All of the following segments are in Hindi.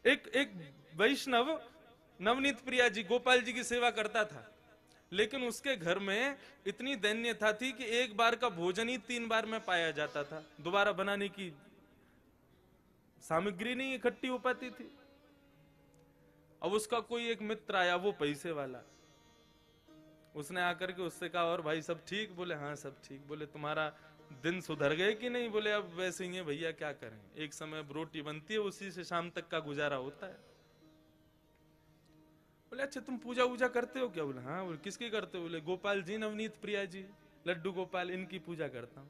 एक एक वैष्णव नवनीत प्रिया जी गोपाल जी की सेवा करता था, लेकिन उसके घर में इतनी दैन्यता थी कि एक बार का भोजन ही 3 बार में पाया जाता था, दोबारा बनाने की सामग्री नहीं इकट्ठी हो पाती थी। अब उसका कोई एक मित्र आया, वो पैसे वाला, उसने आकर के उससे कहा और भाई सब ठीक? बोले हाँ सब ठीक। बोले तुम्हारा दिन सुधर गए कि नहीं? बोले अब वैसे ही है भैया, क्या करें, एक समय रोटी बनती है, उसी से शाम तक का गुजारा होता है। बोले अच्छा तुम पूजा वूजा करते हो क्या? बोले हाँ। बोले किसकी करते हो? बोले गोपाल जी, नवनीत प्रिया जी, लड्डू गोपाल, इनकी पूजा करता हूं।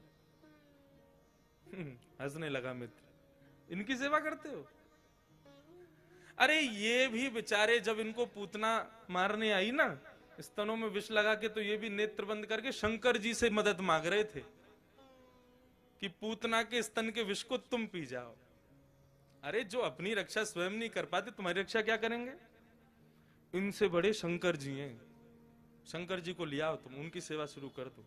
हंसने लगा मित्र, इनकी सेवा करते हो? अरे ये भी बेचारे जब इनको पूतना मारने आई ना, स्तनों में विष लगा के, तो ये भी नेत्र बंद करके शंकर जी से मदद मांग रहे थे कि पूतना के स्तन के विष को तुम पी जाओ। अरे जो अपनी रक्षा स्वयं नहीं कर पाते, तुम्हारी रक्षा क्या करेंगे? इनसे बड़े शंकर जी हैं, शंकर जी को लिया तुम, उनकी सेवा शुरू कर दो।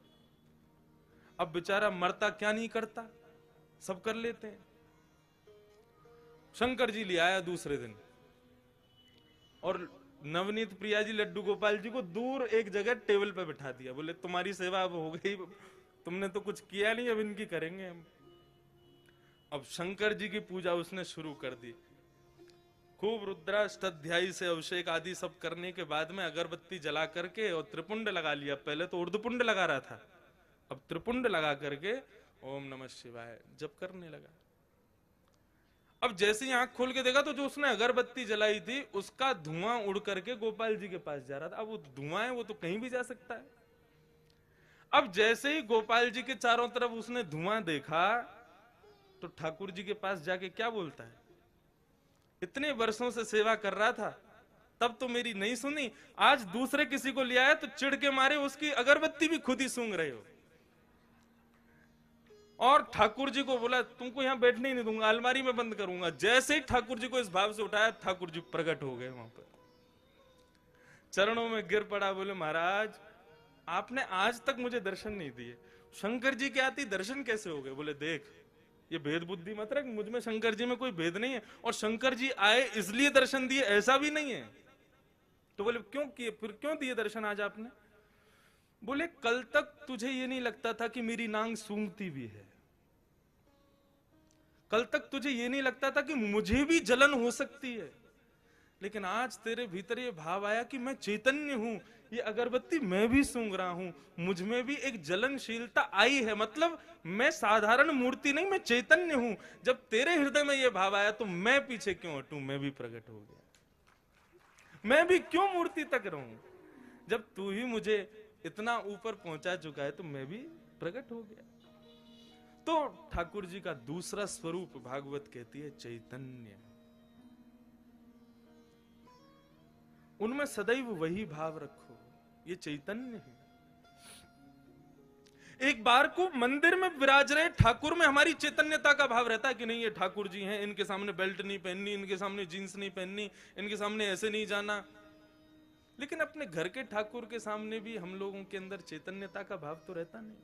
अब बेचारा मरता क्या नहीं करता, सब कर लेते हैं। शंकर जी ले आया दूसरे दिन, और नवनीत प्रिया जी लड्डू गोपाल जी को दूर एक जगह टेबल पे बिठा दिया। बोले तुम्हारी सेवा अब हो गई, तुमने तो कुछ किया नहीं, अब इनकी करेंगे हम। अब शंकर जी की पूजा उसने शुरू कर दी, खूब रुद्राष्टाध्यायी से अभिषेक आदि सब करने के बाद में अगरबत्ती जला करके और त्रिपुंड लगा लिया। पहले तो उर्दपुंड लगा रहा था, अब त्रिपुंड लगा करके ओम नमः शिवाय जप करने लगा। अब जैसे ही आंख खोल के देखा तो जो उसने अगरबत्ती जलाई थी उसका धुआं उड़ करके गोपाल जी के पास जा रहा था। अब वो धुआं है, वो तो कहीं भी जा सकता है। अब जैसे ही गोपाल जी के चारों तरफ उसने धुआं देखा तो ठाकुर जी के पास जाके क्या बोलता है, इतने वर्षों से सेवा कर रहा था, तब तो मेरी नहीं सुनी, आज दूसरे किसी को ले आया तो चिढ़ के मारे उसकी अगरबत्ती भी खुद ही सूंघ रहे हो। और ठाकुर जी को बोला तुमको यहां बैठने ही नहीं दूंगा, अलमारी में बंद करूंगा। जैसे ही ठाकुर जी को इस भाव से उठाया, ठाकुर जी प्रकट हो गए वहां पर, चरणों में गिर पड़ा। बोले महाराज आपने आज तक मुझे दर्शन नहीं दिए, शंकर जी के आती दर्शन कैसे हो गए? बोले देख ये भेद बुद्धि मत रख, मुझ में शंकर जी में कोई भेद नहीं है, और शंकर जी आए इसलिए दर्शन दिए ऐसा भी नहीं है। तो बोले क्यों किए, फिर क्यों दिए दर्शन आज आपने? बोले कल तक तुझे ये नहीं लगता था कि मेरी नांग सूंघती भी है, कल तक तुझे ये नहीं लगता था कि मुझे भी जलन हो सकती है, लेकिन आज तेरे भीतर ये भाव आया कि मैं चैतन्य हूं, ये अगरबत्ती मैं भी सूंघ रहा हूं, मुझ में भी एक जलनशीलता आई है, मतलब मैं साधारण मूर्ति नहीं, मैं चैतन्य हूं। जब तेरे हृदय में ये भाव आया तो मैं पीछे क्यों हटूं, मैं भी प्रकट हो गया, मैं भी क्यों मूर्ति तक रहूं? जब तू ही मुझे इतना ऊपर पहुंचा चुका है तो मैं भी प्रकट हो गया। तो ठाकुर जी का दूसरा स्वरूप भागवत कहती है चैतन्य, उनमें सदैव वही भाव रखो, ये चैतन्य है। एक बार को मंदिर में विराज रहे ठाकुर में हमारी चैतन्यता का भाव रहता है कि नहीं ये ठाकुर जी हैं, इनके सामने बेल्ट नहीं पहननी, इनके सामने जींस नहीं पहननी, इनके सामने ऐसे नहीं जाना। लेकिन अपने घर के ठाकुर के सामने भी हम लोगों के अंदर चैतन्यता का भाव तो रहता नहीं।